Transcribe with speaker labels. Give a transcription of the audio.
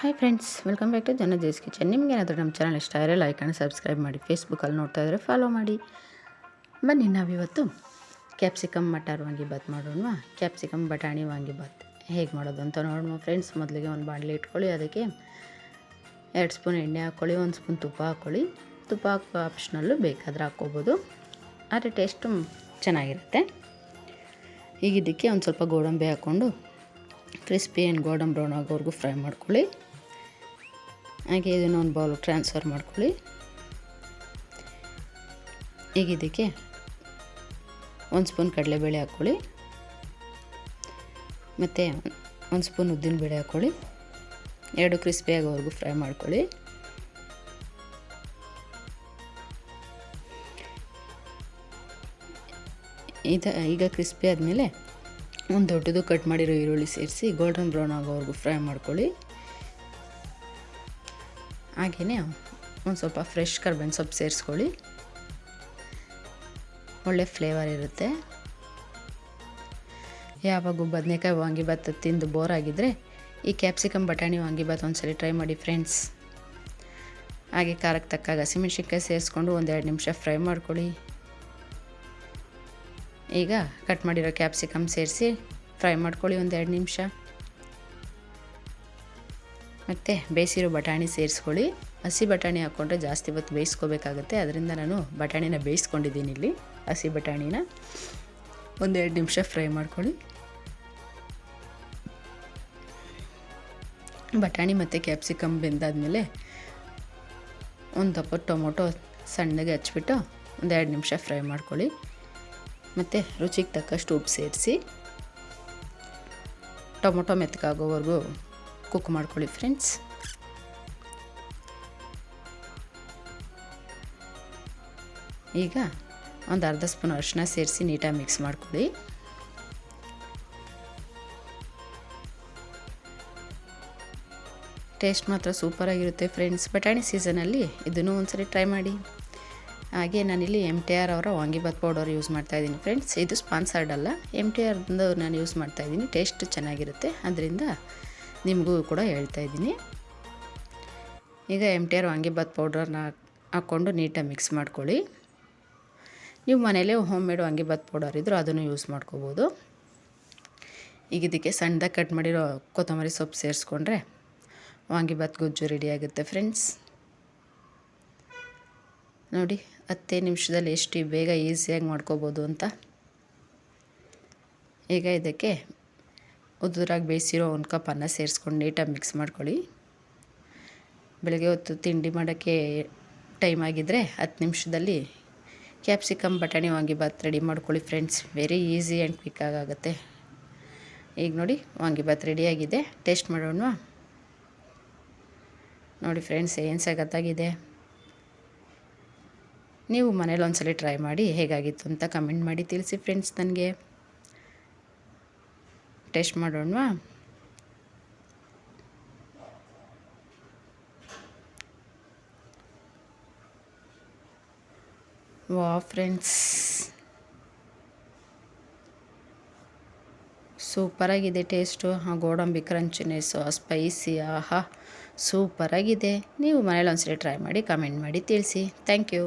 Speaker 1: Hi friends, welcome back to Dhananjaya's kitchen. ನಿಮಗೇನಾದರೂ ನಮ್ಮ channel ಇಷ್ಟ ಆದರೆ ಲೈಕ್ ಆ್ಯಂಡ್ ಸಬ್ಸ್ಕ್ರೈಬ್ ಮಾಡಿ. ಫೇಸ್ಬುಕ್ಕಲ್ಲಿ ನೋಡ್ತಾ ಇದ್ದರೆ ಫಾಲೋ ಮಾಡಿ. ಬನ್ನಿ, ನಾವಿವತ್ತು ಕ್ಯಾಪ್ಸಿಕಮ್ ಮಟರ್ ವಾಂಗಿಬಾತ್ ಮಾಡೋಣ. ಕ್ಯಾಪ್ಸಿಕಮ್ ಬಟಾಣಿ ವಾಂಗಿಬಾತ್ ಹೇಗೆ ಮಾಡೋದು ಅಂತ ನೋಡೋಣ ಫ್ರೆಂಡ್ಸ್. ಮೊದಲಿಗೆ ಒಂದು ಬಾಣಲೆ ಇಟ್ಕೊಳ್ಳಿ. ಅದಕ್ಕೆ 2 ಸ್ಪೂನ್ ಎಣ್ಣೆ ಹಾಕ್ಕೊಳ್ಳಿ, 1 ಸ್ಪೂನ್ ತುಪ್ಪ ಹಾಕ್ಕೊಳ್ಳಿ. ತುಪ್ಪ ಹಾಕೋ ಆಪ್ಷನಲ್ಲು, ಬೇಕಾದರೆ ಹಾಕ್ಕೋಬೋದು, ಆದರೆ ಟೇಸ್ಟು ಚೆನ್ನಾಗಿರುತ್ತೆ. ಈಗ ಇದಕ್ಕೆ ಒಂದು ಸ್ವಲ್ಪ ಗೋಡಂಬಿ ಹಾಕ್ಕೊಂಡು ಕ್ರಿಸ್ಪಿ ಆ್ಯಂಡ್ ಗೋಲ್ಡನ್ ಬ್ರೌನ್ ಆಗೋವರೆಗೂ ಫ್ರೈ ಮಾಡ್ಕೊಳ್ಳಿ. ಹಾಗೆ ಇದನ್ನು ಒಂದು ಬೌಲ್ಗೆ ಟ್ರಾನ್ಸ್ಫರ್ ಮಾಡ್ಕೊಳ್ಳಿ. ಈಗ ಇದಕ್ಕೆ 1 ಸ್ಪೂನ್ ಕಡಲೆಬೇಳೆ ಹಾಕ್ಕೊಳ್ಳಿ, ಮತ್ತು 1 ಸ್ಪೂನ್ ಉದ್ದಿನಬೇಳೆ ಹಾಕ್ಕೊಳ್ಳಿ. 2 ಕ್ರಿಸ್ಪಿ ಆಗೋವರೆಗೂ ಫ್ರೈ ಮಾಡ್ಕೊಳ್ಳಿ. ಈಗ ಕ್ರಿಸ್ಪಿ ಆದಮೇಲೆ ಒಂದು ದೊಡ್ಡದು ಕಟ್ ಮಾಡಿರೋ ಈರುಳ್ಳಿ ಸೇರಿಸಿ ಗೋಲ್ಡನ್ ಬ್ರೌನ್ ಆಗೋವರೆಗೂ ಫ್ರೈ ಮಾಡ್ಕೊಳ್ಳಿ. ಹಾಗೆಯೇ ಒಂದು ಸ್ವಲ್ಪ ಫ್ರೆಶ್ ಕರ್ಬೇವಿನ ಸೊಪ್ಪು ಸೇರಿಸ್ಕೊಳ್ಳಿ, ಒಳ್ಳೆ ಫ್ಲೇವರ್ ಇರುತ್ತೆ. ಯಾವಾಗೂ ಬದನೆಕಾಯಿ ವಾಂಗಿಬಾತ್ ತಿಂದು ಬೋರ್ ಆಗಿದ್ದರೆ ಈ ಕ್ಯಾಪ್ಸಿಕಮ್ ಬಟಾಣಿ ವಾಂಗಿಬಾತ್ ಒಂದ್ಸರಿ ಟ್ರೈ ಮಾಡಿ ಫ್ರೆಂಡ್ಸ್. ಹಾಗೆ ಖಾರಕ್ಕೆ ತಕ್ಕಾಗ ಹಸಿಮೆಣ್ಸಿನ್ಕಾಯಿ ಸೇರಿಸ್ಕೊಂಡು 1-2 ನಿಮಿಷ ಫ್ರೈ ಮಾಡ್ಕೊಳ್ಳಿ. ಈಗ ಕಟ್ ಮಾಡಿರೋ ಕ್ಯಾಪ್ಸಿಕಮ್ ಸೇರಿಸಿ ಫ್ರೈ ಮಾಡ್ಕೊಳ್ಳಿ 1-2 ನಿಮಿಷ. ಮತ್ತು ಬೇಯಿಸಿರೋ ಬಟಾಣಿ ಸೇರಿಸ್ಕೊಳ್ಳಿ. ಹಸಿ ಬಟಾಣಿ ಹಾಕ್ಕೊಂಡ್ರೆ ಜಾಸ್ತಿ ಹೊತ್ತು ಬೇಯಿಸ್ಕೋಬೇಕಾಗುತ್ತೆ, ಅದರಿಂದ ನಾನು ಬಟಾಣಿನ ಬೇಯಿಸ್ಕೊಂಡಿದ್ದೀನಿ. ಇಲ್ಲಿ ಹಸಿ ಬಟಾಣಿನ 1-2 ನಿಮಿಷ ಫ್ರೈ ಮಾಡ್ಕೊಳ್ಳಿ. ಬಟಾಣಿ ಮತ್ತು ಕ್ಯಾಪ್ಸಿಕಮ್ ಬೆಂದಾದಮೇಲೆ ಒಂದು ದಪ್ಪ ಟೊಮೊಟೊ ಸಣ್ಣಗೆ ಹಚ್ಬಿಟ್ಟು 1-2 ನಿಮಿಷ ಫ್ರೈ ಮಾಡ್ಕೊಳ್ಳಿ. ಮತ್ತು ರುಚಿಗೆ ತಕ್ಕಷ್ಟು ಉಪ್ಪು ಸೇರಿಸಿ ಟೊಮೊಟೊ ಮೆತ್ತಗಾಗೋವರೆಗೂ ಕುಕ್ ಮಾಡ್ಕೊಳ್ಳಿ ಫ್ರೆಂಡ್ಸ್. ಈಗ ಒಂದು ಅರ್ಧ ಸ್ಪೂನ್ ಅರಿಶಿನ ಸೇರಿಸಿ ನೀಟಾಗಿ ಮಿಕ್ಸ್ ಮಾಡ್ಕೊಳ್ಳಿ. ಟೇಸ್ಟ್ ಮಾತ್ರ ಸೂಪರಾಗಿರುತ್ತೆ ಫ್ರೆಂಡ್ಸ್. ಬಟಾಣಿ ಸೀಸನಲ್ಲಿ ಇದನ್ನು ಒಂದ್ಸರಿ ಟ್ರೈ ಮಾಡಿ. ಹಾಗೆ ನಾನಿಲ್ಲಿ MTR ಅವರ ವಾಂಗಿಬಾತ್ ಪೌಡರ್ ಯೂಸ್ ಮಾಡ್ತಾಯಿದ್ದೀನಿ ಫ್ರೆಂಡ್ಸ್. ಇದು ಸ್ಪಾನ್ಸರ್ಡ್ ಅಲ್ಲ, MTRದು ನಾನು ಯೂಸ್ ಮಾಡ್ತಾಯಿದ್ದೀನಿ. ಟೇಸ್ಟ್ ಚೆನ್ನಾಗಿರುತ್ತೆ, ಅದರಿಂದ ನಿಮಗೂ ಕೂಡ ಹೇಳ್ತಾಯಿದ್ದೀನಿ. ಈಗ MTR ವಾಂಗಿಬಾತ್ ಪೌಡರ್ನ ಹಾಕ್ಕೊಂಡು ನೀಟಾಗಿ ಮಿಕ್ಸ್ ಮಾಡ್ಕೊಳ್ಳಿ. ನೀವು ಮನೇಲೇ ಹೋಮ್ ಮೇಡ್ ವಾಂಗಿಬಾತ್ ಪೌಡರ್ ಇದ್ದರೂ ಅದನ್ನು ಯೂಸ್ ಮಾಡ್ಕೋಬೋದು. ಈಗ ಇದಕ್ಕೆ ಸಣ್ಣದಾಗಿ ಕಟ್ ಮಾಡಿರೋ ಕೊತ್ತಂಬರಿ ಸೊಪ್ಪು ಸೇರಿಸ್ಕೊಂಡ್ರೆ ವಾಂಗಿಬಾತ್ ಗೊಜ್ಜು ರೆಡಿಯಾಗುತ್ತೆ ಫ್ರೆಂಡ್ಸ್. ನೋಡಿ, 10 ನಿಮಿಷದಲ್ಲಿ ಎಷ್ಟು ಬೇಗ ಈಸಿಯಾಗಿ ಮಾಡ್ಕೋಬೋದು ಅಂತ. ಈಗ ಇದಕ್ಕೆ ಉದುರಾಗಿ ಬೇಯಿಸಿರೋ 1 ಕಪ್ ಅನ್ನ ಸೇರಿಸ್ಕೊಂಡು ನೀಟಾಗಿ ಮಿಕ್ಸ್ ಮಾಡ್ಕೊಳ್ಳಿ. ಬೆಳಗ್ಗೆ ಹೊತ್ತು ತಿಂಡಿ ಮಾಡೋಕ್ಕೆ ಟೈಮ್ ಆಗಿದ್ದರೆ 10 ನಿಮಿಷದಲ್ಲಿ ಕ್ಯಾಪ್ಸಿಕಮ್ ಬಟಾಣಿ ವಾಂಗಿಬಾತ್ ರೆಡಿ ಮಾಡ್ಕೊಳ್ಳಿ ಫ್ರೆಂಡ್ಸ್. ವೆರಿ ಈಸಿ ಆ್ಯಂಡ್ ಕ್ವಿಕ್ಕಾಗಿ ಆಗುತ್ತೆ. ಈಗ ನೋಡಿ, ವಾಂಗಿಬಾತ್ ರೆಡಿಯಾಗಿದೆ. ಟೇಸ್ಟ್ ಮಾಡೋಣ. ನೋಡಿ ಫ್ರೆಂಡ್ಸ್, ಏನು ಸಖತ್ತಾಗಿದೆ. ನೀವು ಮನೇಲಿ ಒಂದ್ಸಲ ಟ್ರೈ ಮಾಡಿ ಹೇಗಾಗಿತ್ತು ಅಂತ ಕಮೆಂಟ್ ಮಾಡಿ ತಿಳಿಸಿ ಫ್ರೆಂಡ್ಸ್ ನನಗೆ. ಟೇಸ್ಟ್ ಮಾಡೋಣವಾ? ವಾಹ್ ಫ್ರೆಂಡ್ಸ್, ಸೂಪರಾಗಿದೆ ಟೇಸ್ಟು. ಗೋಡಂಬಿ ಕ್ರಂಚಿನೆಸ್ಸು, ಸ್ಪೈಸಿ, ಆಹಾ ಸೂಪರಾಗಿದೆ. ನೀವು ಮನೇಲಿ ಒಂದ್ಸಲ ಟ್ರೈ ಮಾಡಿ ಕಮೆಂಟ್ ಮಾಡಿ ತಿಳಿಸಿ. Thank you.